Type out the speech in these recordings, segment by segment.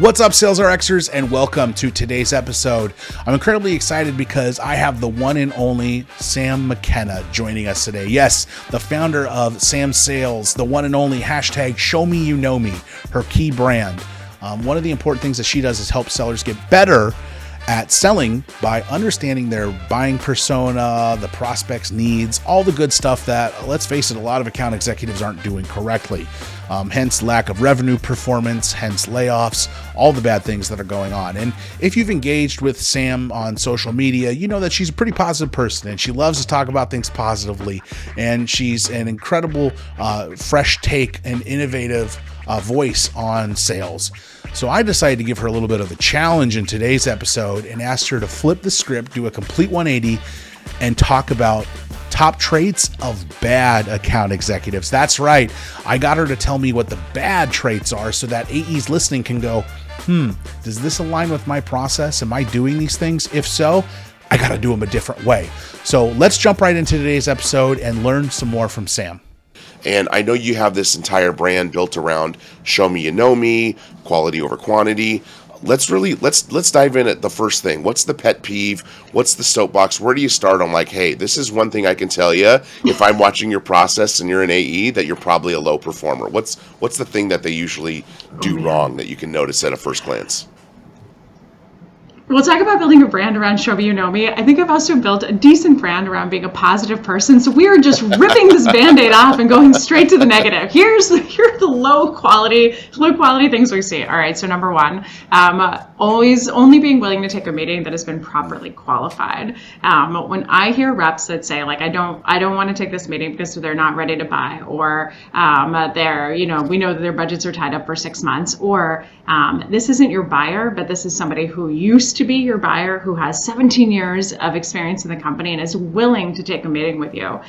What's up, Sales RXers, and welcome to today's episode. I'm incredibly excited because I have the one and only Sam McKenna joining us today. Yes, the founder of samsales, the one and only hashtag Show Me You Know Me, her key brand. One of the important things that she does is help sellers get better at selling by understanding their buying persona, the prospect's needs, all the good stuff that, let's face it, a lot of account executives aren't doing correctly. Hence lack of revenue performance, hence layoffs, all the bad things that are going on. And if you've engaged with Sam on social media, you know that she's a pretty positive person and she loves to talk about things positively. And she's an incredible, fresh take and innovative voice on sales. So I decided to give her a little bit of a challenge in today's episode and asked her to flip the script, do a complete 180, and talk about top traits of bad account executives. That's right. I got her to tell me what the bad traits are so that AEs listening can go, does this align with my process? Am I doing these things? If so, I got to do them a different way. So let's jump right into today's episode and learn some more from Sam. And I know you have this entire brand built around show me you know me, quality over quantity. Let's dive in at the first thing. What's the pet peeve? What's the soapbox? Where do you start on like, hey, this is one thing I can tell you if I'm watching your process and you're an AE that you're probably a low performer. What's the thing that they usually do wrong that you can notice at a first glance? We'll talk about building a brand around Show Me You Know Me. I think I've also built a decent brand around being a positive person. So we are just ripping this Band-Aid off and going straight to the negative. Here are the low quality things we see. All right, so number one, always only being willing to take a meeting that has been properly qualified. When I hear reps that say like, I don't want to take this meeting because they're not ready to buy, or we know that their budgets are tied up for 6 months, or this isn't your buyer, but this is somebody who used to be your buyer, who has 17 years of experience in the company and is willing to take a meeting with you.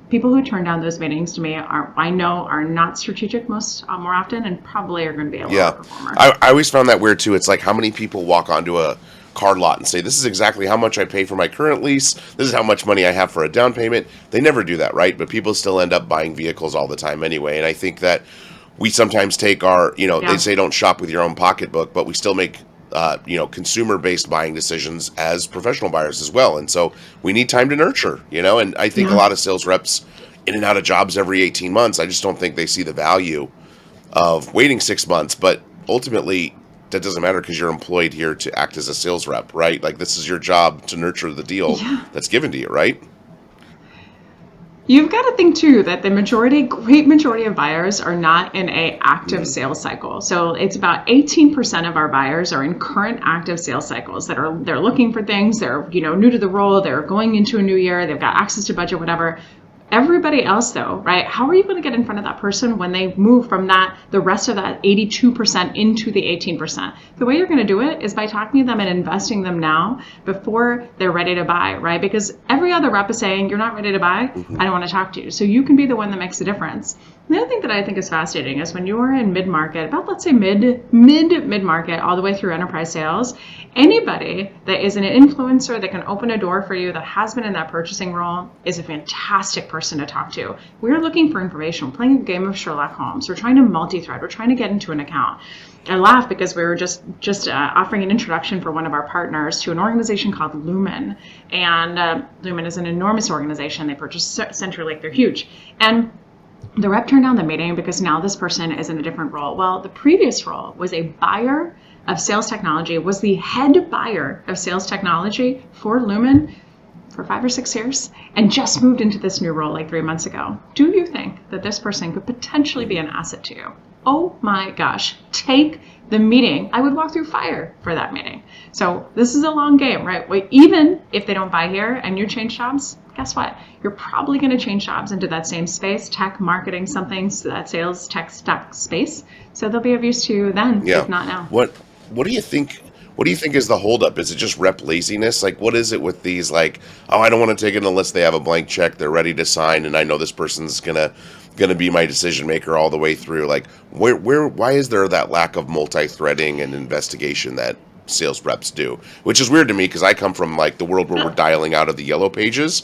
People who turn down those meetings to me I know are not strategic more often and probably are going to be a lower performer. I always found that weird too. It's like how many people walk onto a car lot and say, this is exactly how much I pay for my current lease. This is how much money I have for a down payment. They never do that, right? But people still end up buying vehicles all the time anyway. And I think that we sometimes take our, they say don't shop with your own pocketbook, but we still make consumer-based buying decisions as professional buyers as well. And so we need time to nurture, and I think a lot of sales reps in and out of jobs every 18 months, I just don't think they see the value of waiting 6 months. But ultimately, that doesn't matter because you're employed here to act as a sales rep, right? Like this is your job to nurture the deal that's given to you, right? You've got to think too that the great majority of buyers are not in a active sales cycle. So it's about 18% of our buyers are in current active sales cycles they're looking for things. They're, new to the role. They're going into a new year. They've got access to budget, whatever. Everybody else though, right? How are you going to get in front of that person when they move from the rest of that 82% into the 18%? The way you're going to do it is by talking to them and investing them now before they're ready to buy, right? Because every other rep is saying, you're not ready to buy. I don't want to talk to you. So you can be the one that makes a difference. The other thing that I think is fascinating is when you are in mid-market, about let's say mid-market all the way through enterprise sales, anybody that is an influencer that can open a door for you that has been in that purchasing role is a fantastic person to talk to. We're looking for information. We're playing a game of Sherlock Holmes. We're trying to multi-thread. We're trying to get into an account. I laugh because we were just offering an introduction for one of our partners to an organization called Lumen. And Lumen is an enormous organization. They purchase CenturyLink. They're huge. And the rep turned down the meeting because now this person is in a different role. Well, the previous role was a buyer of sales technology, was the head buyer of sales technology for Lumen for 5 or 6 years and just moved into this new role like 3 months ago. Do you think that this person could potentially be an asset to you? Oh my gosh, take the meeting. I would walk through fire for that meeting. So this is a long game, right? Even if they don't buy here and you change jobs, guess what? You're probably going to change jobs into that same space, tech, marketing, something, so that sales, tech space. So they'll be of use to you then, if not now. What do you think? What do you think is the holdup? Is it just rep laziness? Like, what is it with these? Like, oh, I don't want to take it unless they have a blank check. They're ready to sign, and I know this person's gonna be my decision maker all the way through. Like, why is there that lack of multi-threading and investigation that sales reps do, which is weird to me because I come from like the world where we're dialing out of the yellow pages.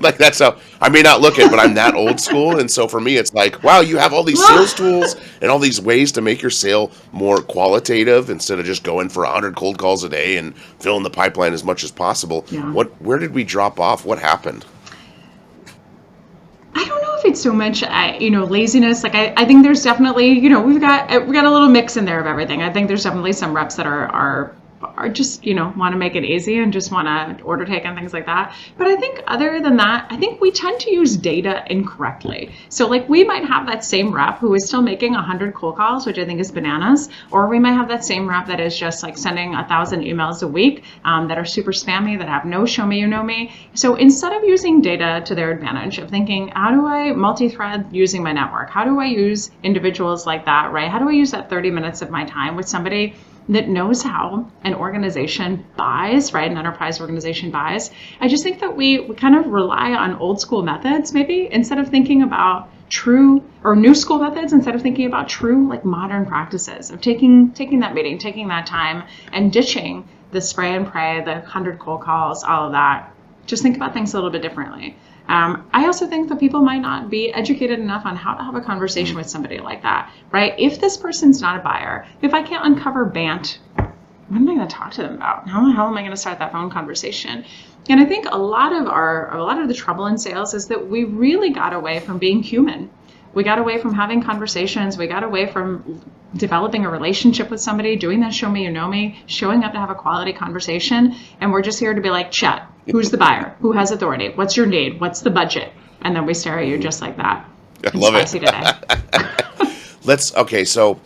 Like that's how I may not look it, but I'm that old school. And so for me, it's like, wow, you have all these sales tools and all these ways to make your sale more qualitative instead of just going for 100 cold calls a day and filling the pipeline as much as possible. Yeah. Where did we drop off? What happened? I don't know if it's so much, laziness. Like I think there's definitely, we've got a little mix in there of everything. I think there's definitely some reps that are just, want to make it easy and just want to order take and things like that. But I think other than that, I think we tend to use data incorrectly. So like we might have that same rep who is still making 100 cold calls, which I think is bananas, or we might have that same rep that is just like sending 1,000 emails a week that are super spammy, that have no show me, you know me. So instead of using data to their advantage, of thinking, how do I multi-thread using my network? How do I use individuals like that, right? How do I use that 30 minutes of my time with somebody that knows how an organization buys, right? An enterprise organization buys. I just think that we kind of rely on old school methods, maybe, instead of thinking about true or new school methods, instead of thinking about true like modern practices of taking that meeting, taking that time and ditching the spray and pray, the 100 cold calls, all of that. Just think about things a little bit differently. I also think that people might not be educated enough on how to have a conversation with somebody like that, right? If this person's not a buyer, if I can't uncover BANT, what am I going to talk to them about? How the hell am I going to start that phone conversation? And I think a lot of the trouble in sales is that we really got away from being human. We got away from having conversations. We got away from developing a relationship with somebody, doing that show me, you know me, showing up to have a quality conversation. And we're just here to be like, chat. Who's the buyer? Who has authority? What's your need? What's the budget? And then we stare at you just like that. I love it. So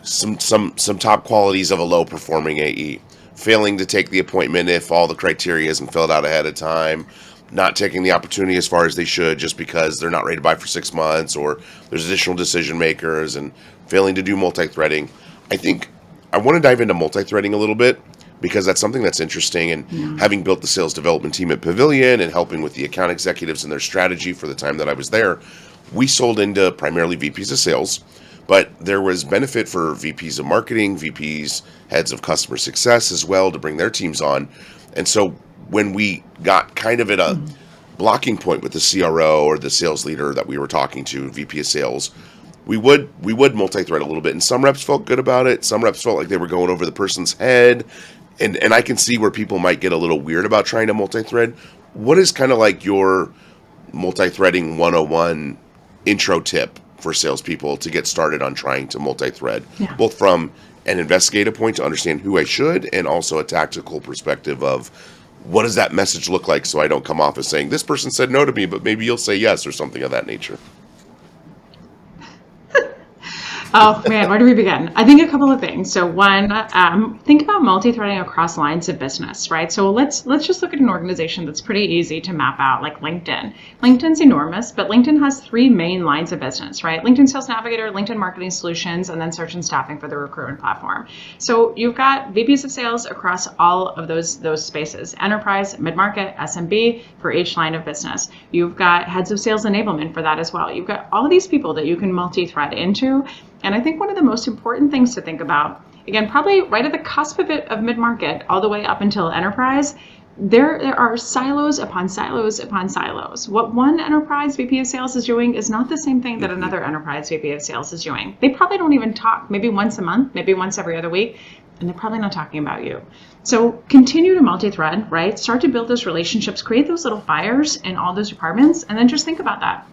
some top qualities of a low performing AE. Failing to take the appointment if all the criteria isn't filled out ahead of time. Not taking the opportunity as far as they should just because they're not ready to buy for 6 months, or there's additional decision makers, and failing to do multi-threading. I think I want to dive into multi-threading a little bit because that's something that's interesting. And having built the sales development team at Pavilion and helping with the account executives and their strategy for the time that I was there, we sold into primarily VPs of sales, but there was benefit for VPs of marketing, VPs, heads of customer success as well to bring their teams on. And so when we got kind of at a blocking point with the CRO or the sales leader that we were talking to, VP of sales, we would multi-thread a little bit. And some reps felt good about it. Some reps felt like they were going over the person's head. And I can see where people might get a little weird about trying to multi-thread. What is kind of like your multi-threading 101 intro tip for salespeople to get started on trying to multi-thread, both from an investigative point to understand who I should and also a tactical perspective of what does that message look like so I don't come off as saying, this person said no to me, but maybe you'll say yes, or something of that nature. Oh man, where do we begin? I think a couple of things. So one, think about multi-threading across lines of business, right? So let's just look at an organization that's pretty easy to map out, like LinkedIn. LinkedIn's enormous, but LinkedIn has 3 main lines of business, right? LinkedIn Sales Navigator, LinkedIn Marketing Solutions, and then search and staffing for the recruitment platform. So you've got VPs of sales across all of those spaces: enterprise, mid-market, SMB for each line of business. You've got heads of sales enablement for that as well. You've got all of these people that you can multi-thread into. And I think one of the most important things to think about, again, probably right at the cusp of it of mid-market, all the way up until enterprise, there are silos upon silos upon silos. What one enterprise VP of sales is doing is not the same thing that another enterprise VP of sales is doing. They probably don't even talk, maybe once a month, maybe once every other week, and they're probably not talking about you. So continue to multi-thread, right? Start to build those relationships, create those little fires in all those departments, and then just think about that.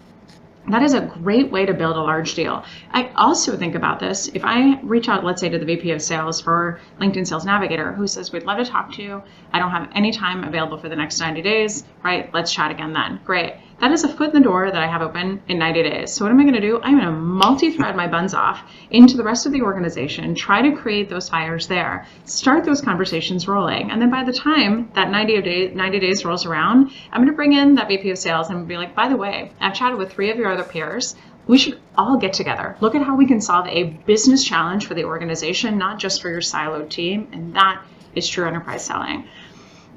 That is a great way to build a large deal. I also think about this. If I reach out, let's say, to the VP of sales for LinkedIn Sales Navigator, who says, we'd love to talk to you. I don't have any time available for the next 90 days, right? Let's chat again then. Great. That is a foot in the door that I have open in 90 days. So what am I going to do? I'm going to multi-thread my buns off into the rest of the organization, try to create those fires there, start those conversations rolling. And then by the time that 90 days rolls around, I'm going to bring in that VP of sales and be like, by the way, I've chatted with 3 of your other peers. We should all get together. Look at how we can solve a business challenge for the organization, not just for your siloed team. And that is true enterprise selling.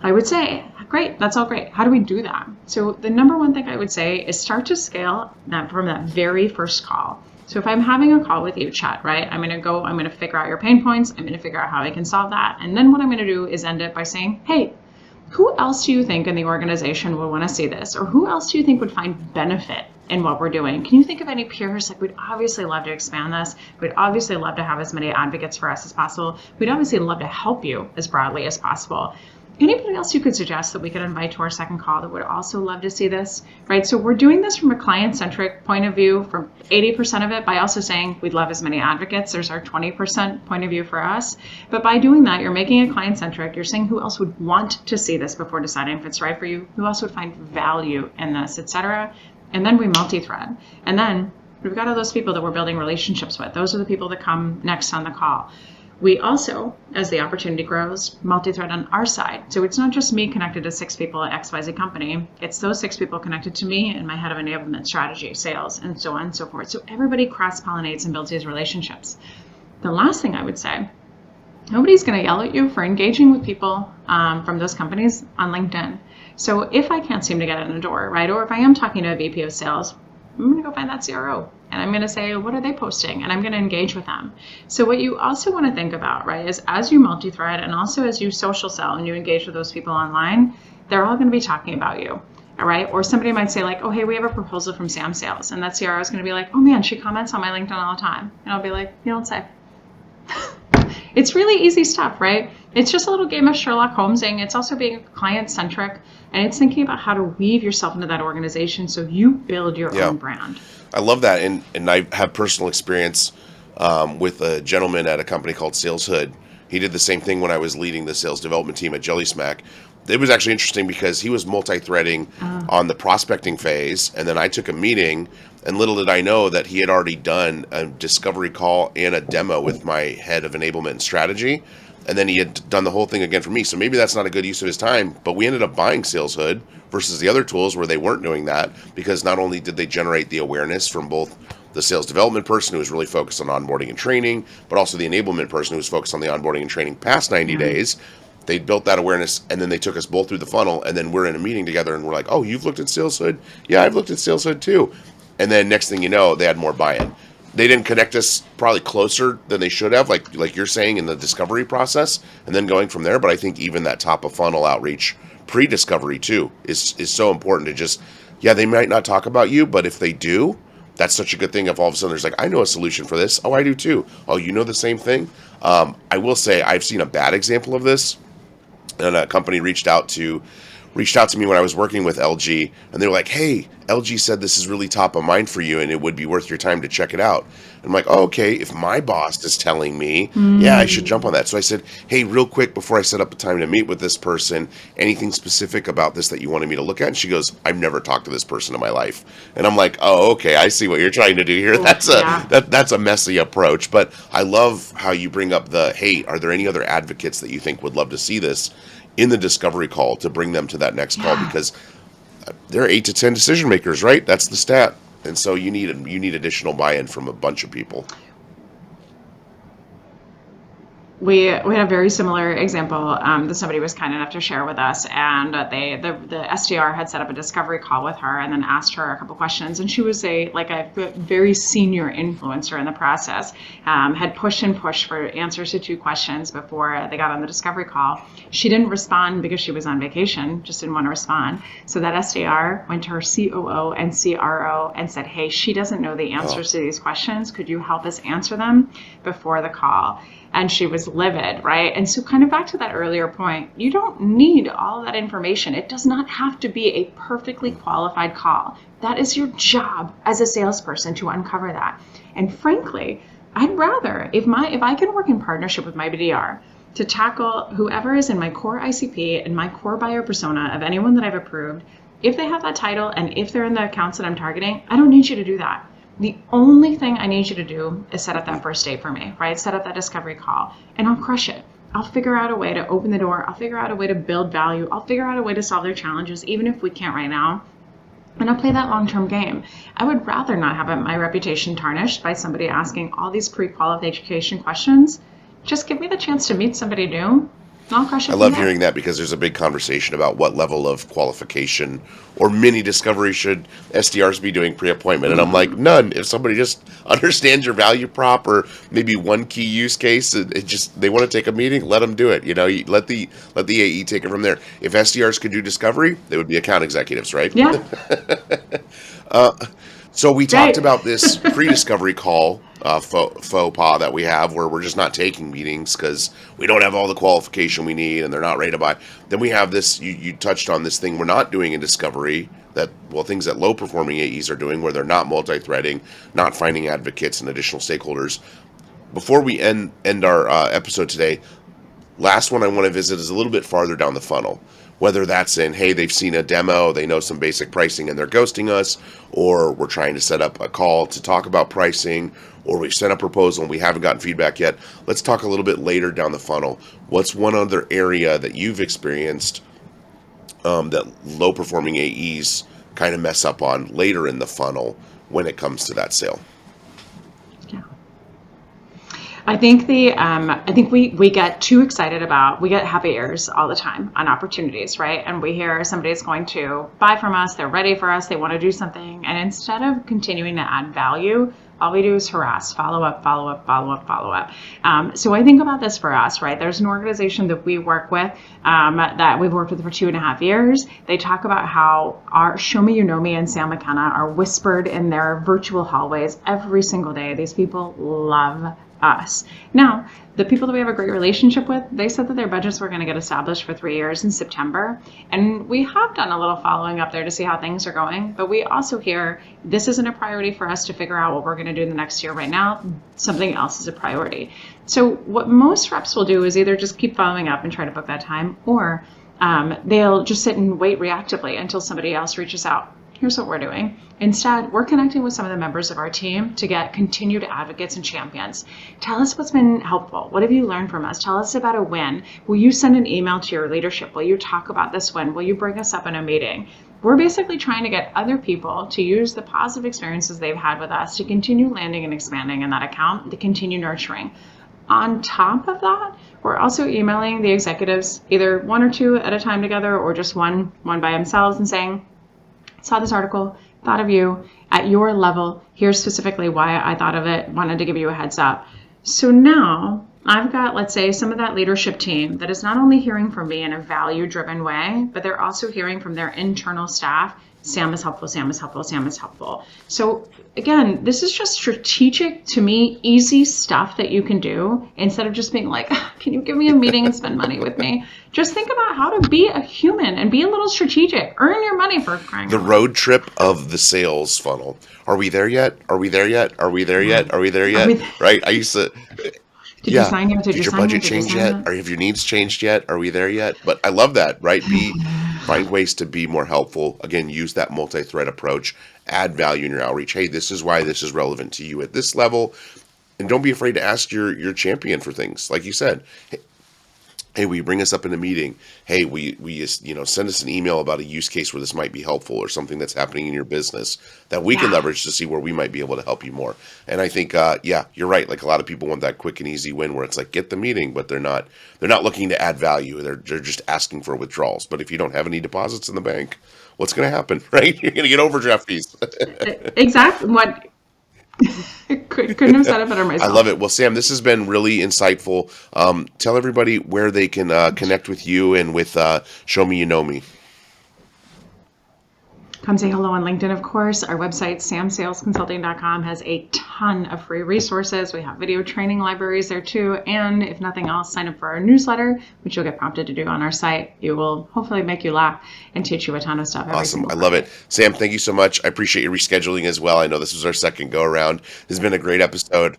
I would say, great, that's all great. How do we do that? So the number one thing I would say is start to scale that from that very first call. So if I'm having a call with you, Chet, right, I'm going to figure out your pain points. I'm going to figure out how I can solve that. And then what I'm going to do is end it by saying, hey, who else do you think in the organization would want to see this? Or who else do you think would find benefit in what we're doing? Can you think of any peers? Like, we'd obviously love to expand this. We'd obviously love to have as many advocates for us as possible. We'd obviously love to help you as broadly as possible. Anybody else you could suggest that we could invite to our second call that would also love to see this, right? So we're doing this from a client-centric point of view, from 80% of it, by also saying we'd love as many advocates. There's our 20% point of view for us. But by doing that, you're making it client-centric. You're saying who else would want to see this before deciding if it's right for you, who else would find value in this, etc. And then we multi-thread. And then we've got all those people that we're building relationships with. Those are the people that come next on the call. We also, as the opportunity grows, multi-thread on our side. So it's not just me connected to 6 people at XYZ company. It's those 6 people connected to me and my head of enablement, strategy, sales, and so on and so forth. So everybody cross-pollinates and builds these relationships. The last thing I would say, nobody's going to yell at you for engaging with people from those companies on LinkedIn. So if I can't seem to get in the door, right, or if I am talking to a VP of sales, I'm going to go find that CRO and I'm going to say, what are they posting? And I'm going to engage with them. So what you also want to think about, right, is as you multi-thread and also as you social sell and you engage with those people online, they're all going to be talking about you. All right. Or somebody might say like, oh, hey, we have a proposal from samsales. And that CRO is going to be like, oh man, she comments on my LinkedIn all the time. And I'll be like, you don't say. It's really easy stuff, right? It's just a little game of Sherlock Holmesing. It's also being client-centric, and it's thinking about how to weave yourself into that organization so you build your own brand. I love that, and I have personal experience with a gentleman at a company called Sales Hood. He did the same thing when I was leading the sales development team at Jelly Smack. It was actually interesting because he was multi-threading on the prospecting phase, and then I took a meeting, and little did I know that he had already done a discovery call and a demo with my head of enablement and strategy, and then he had done the whole thing again for me. So maybe that's not a good use of his time, but we ended up buying Sales Hood versus the other tools where they weren't doing that, because not only did they generate the awareness from both the sales development person who was really focused on onboarding and training, but also the enablement person who was focused on the onboarding and training past 90 days. They built that awareness, and then they took us both through the funnel, and then we're in a meeting together, and we're like, oh, you've looked at Sales Hood? Yeah, I've looked at Sales Hood too. And then next thing you know, they had more buy-in. They didn't connect us probably closer than they should have, like you're saying, in the discovery process, and then going from there. But I think even that top of funnel outreach, pre-discovery too, is so important to just, yeah, they might not talk about you, but if they do, that's such a good thing if all of a sudden there's like, I know a solution for this. Oh, I do too. Oh, you know the same thing? I will say I've seen a bad example of this. And a company reached out to me when I was working with LG, and they were like, hey, LG said this is really top of mind for you and it would be worth your time to check it out. And I'm like, oh, okay, if my boss is telling me, yeah, I should jump on that. So I said, hey, real quick, before I set up a time to meet with this person, anything specific about this that you wanted me to look at? And she goes, I've never talked to this person in my life. And I'm like, oh, okay, I see what you're trying to do here. That's a messy approach. But I love how you bring up the, hey, are there any other advocates that you think would love to see this in the discovery call to bring them to that next call, because there are 8 to 10 decision makers, right? That's the stat. And so you need additional buy-in from a bunch of people. We had a very similar example that somebody was kind enough to share with us, and the SDR had set up a discovery call with her and then asked her a couple questions, and she was a very senior influencer in the process, had pushed for answers to 2 questions before they got on the discovery call. She didn't respond because she was on vacation, just didn't want to respond. So that SDR went to her COO and CRO and said, hey, she doesn't know the answers to these questions. Could you help us answer them before the call? And she was livid, right? And so kind of back to that earlier point, you don't need all of that information. It does not have to be a perfectly qualified call. That is your job as a salesperson to uncover that. And frankly, I'd rather, if I can work in partnership with my BDR to tackle whoever is in my core ICP and my core buyer persona of anyone that I've approved, if they have that title and if they're in the accounts that I'm targeting, I don't need you to do that. The only thing I need you to do is set up that first date for me, right? Set up that discovery call, and I'll crush it. I'll figure out a way to open the door. I'll figure out a way to build value. I'll figure out a way to solve their challenges, even if we can't right now. And I'll play that long-term game. I would rather not have my reputation tarnished by somebody asking all these pre-qualification questions. Just give me the chance to meet somebody new I'll crush it. I love hearing that because there's a big conversation about what level of qualification or mini discovery should SDRs be doing pre-appointment. And I'm like, none. If somebody just understands your value prop or maybe one key use case, it just they want to take a meeting, let them do it. You let the AE take it from there. If SDRs could do discovery, they would be account executives, right? Yeah. So we talked about this pre-discovery call faux pas that we have where we're just not taking meetings because we don't have all the qualification we need and they're not ready to buy. Then we have this, you touched on this thing we're not doing in discovery, things that low-performing AEs are doing where they're not multi-threading, not finding advocates and additional stakeholders. Before we end our episode today, last one I want to visit is a little bit farther down the funnel. Whether that's in, hey, they've seen a demo, they know some basic pricing and they're ghosting us, or we're trying to set up a call to talk about pricing, or we've sent a proposal and we haven't gotten feedback yet. Let's talk a little bit later down the funnel. What's one other area that you've experienced that low-performing AEs kind of mess up on later in the funnel when it comes to that sale? I think we get too excited we get happy ears all the time on opportunities, right? And we hear somebody's going to buy from us, they're ready for us, they want to do something. And instead of continuing to add value, all we do is harass, follow up. So I think about this for us, right? There's an organization that we work with that we've worked with for 2.5 years. They talk about how our Show Me You Know Me and Sam McKenna are whispered in their virtual hallways every single day. These people love us. Now, the people that we have a great relationship with, they said that their budgets were going to get established for 3 years in September. And we have done a little following up there to see how things are going. But we also hear this isn't a priority for us to figure out what we're going to do in the next year right now. Something else is a priority. So what most reps will do is either just keep following up and try to book that time, or they'll just sit and wait reactively until somebody else reaches out. Here's what we're doing. Instead, we're connecting with some of the members of our team to get continued advocates and champions. Tell us what's been helpful. What have you learned from us? Tell us about a win. Will you send an email to your leadership? Will you talk about this win? Will you bring us up in a meeting? We're basically trying to get other people to use the positive experiences they've had with us to continue landing and expanding in that account, to continue nurturing. On top of that, we're also emailing the executives, either one or two at a time together, or just one by themselves, and saying, saw this article, thought of you at your level. Here's specifically why I thought of it, wanted to give you a heads up. So now I've got, let's say, some of that leadership team that is not only hearing from me in a value-driven way, but they're also hearing from their internal staff, Sam is helpful, Sam is helpful, Sam is helpful. So again, this is just strategic, to me, easy stuff that you can do instead of just being like, can you give me a meeting and spend money with me? Just think about how to be a human and be a little strategic. Earn your money for crying out loud. The road trip of the sales funnel. Are we there yet? Are we there yet? Are we there yet? Are we there yet? Right? I used to... Did you sign him? Did your budget change yet? Or have your needs changed yet? Are we there yet? But I love that, right? Find ways to be more helpful. Again, use that multi-thread approach. Add value in your outreach. Hey, this is why this is relevant to you at this level. And don't be afraid to ask your champion for things. Like you said, hey, will you bring us up in a meeting? Hey, we send us an email about a use case where this might be helpful or something that's happening in your business that we can leverage to see where we might be able to help you more. And I think, you're right. Like a lot of people want that quick and easy win where it's like, get the meeting, but they're not looking to add value. They're just asking for withdrawals. But if you don't have any deposits in the bank, what's going to happen, right? You're going to get overdraft fees. Exactly. What? Couldn't have said it better myself. I love it. Well, Sam, this has been really insightful. Tell everybody where they can connect with you and with Show Me You Know Me. Come say hello on LinkedIn, of course. Our website, samsalesconsulting.com, has a ton of free resources. We have video training libraries there too. And if nothing else, sign up for our newsletter, which you'll get prompted to do on our site. It will hopefully make you laugh and teach you a ton of stuff. Awesome. I love it. Sam, thank you so much. I appreciate your rescheduling as well. I know this was our second go around. This has been a great episode.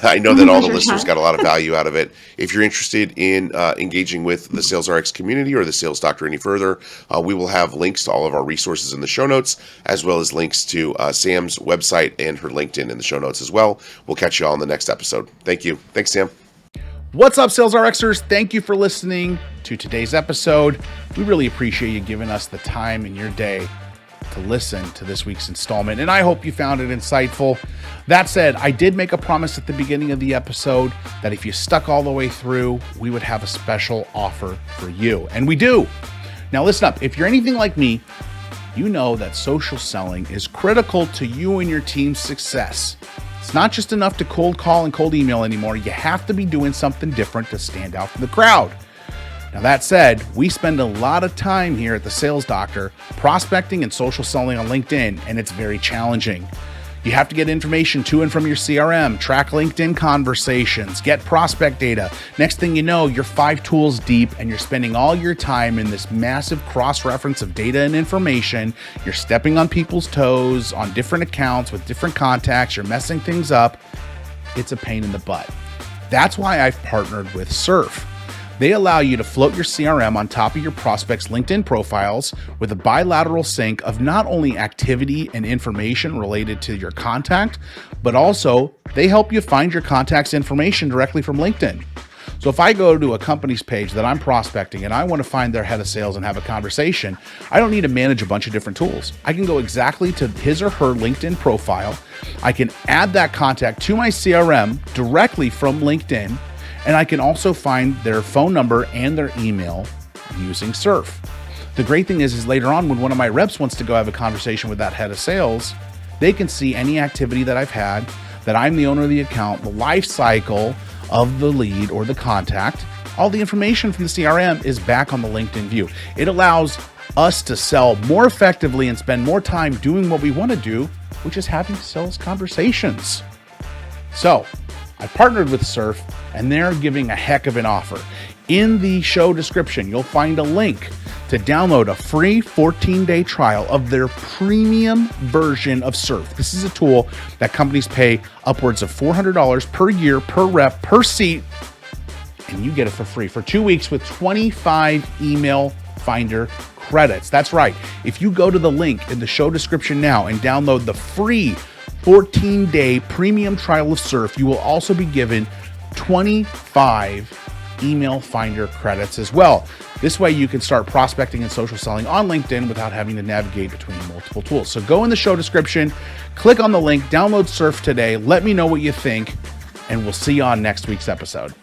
I know that all the listeners got a lot of value out of it. If you're interested in engaging with the Sales RX community or the Sales Doctor any further, we will have links to all of our resources in the show notes, as well as links to Sam's website and her LinkedIn in the show notes as well. We'll catch you all in the next episode. Thank you. Thanks, Sam. What's up, Sales RXers? Thank you for listening to today's episode. We really appreciate you giving us the time in your day to listen to this week's installment, and I hope you found it insightful. That said, I did make a promise at the beginning of the episode that if you stuck all the way through, we would have a special offer for you, and we do. Now listen up, if you're anything like me, you know that social selling is critical to you and your team's success. It's not just enough to cold call and cold email anymore. You have to be doing something different to stand out from the crowd. Now that said, we spend a lot of time here at the Sales Doctor prospecting and social selling on LinkedIn, and it's very challenging. You have to get information to and from your CRM, track LinkedIn conversations, get prospect data. Next thing you know, you're 5 tools deep and you're spending all your time in this massive cross-reference of data and information. You're stepping on people's toes on different accounts with different contacts. You're messing things up. It's a pain in the butt. That's why I've partnered with Surf. They allow you to float your CRM on top of your prospects' LinkedIn profiles with a bilateral sync of not only activity and information related to your contact, but also they help you find your contact's information directly from LinkedIn. So if I go to a company's page that I'm prospecting and I want to find their head of sales and have a conversation, I don't need to manage a bunch of different tools. I can go exactly to his or her LinkedIn profile. I can add that contact to my CRM directly from LinkedIn. And I can also find their phone number and their email using Surf. The great thing is later on when one of my reps wants to go have a conversation with that head of sales, they can see any activity that I've had, that I'm the owner of the account, the life cycle of the lead or the contact. All the information from the CRM is back on the LinkedIn view. It allows us to sell more effectively and spend more time doing what we want to do, which is having sales conversations. So I partnered with Surf, and they're giving a heck of an offer. In the show description, you'll find a link to download a free 14-day trial of their premium version of Surf. This is a tool that companies pay upwards of $400 per year, per rep, per seat, and you get it for free for 2 weeks with 25 email finder credits. That's right. If you go to the link in the show description now and download the free 14-day premium trial of Surf, you will also be given 25 email finder credits as well. This way you can start prospecting and social selling on LinkedIn without having to navigate between multiple tools. So go in the show description, click on the link, download Surf today, let me know what you think, and we'll see you on next week's episode.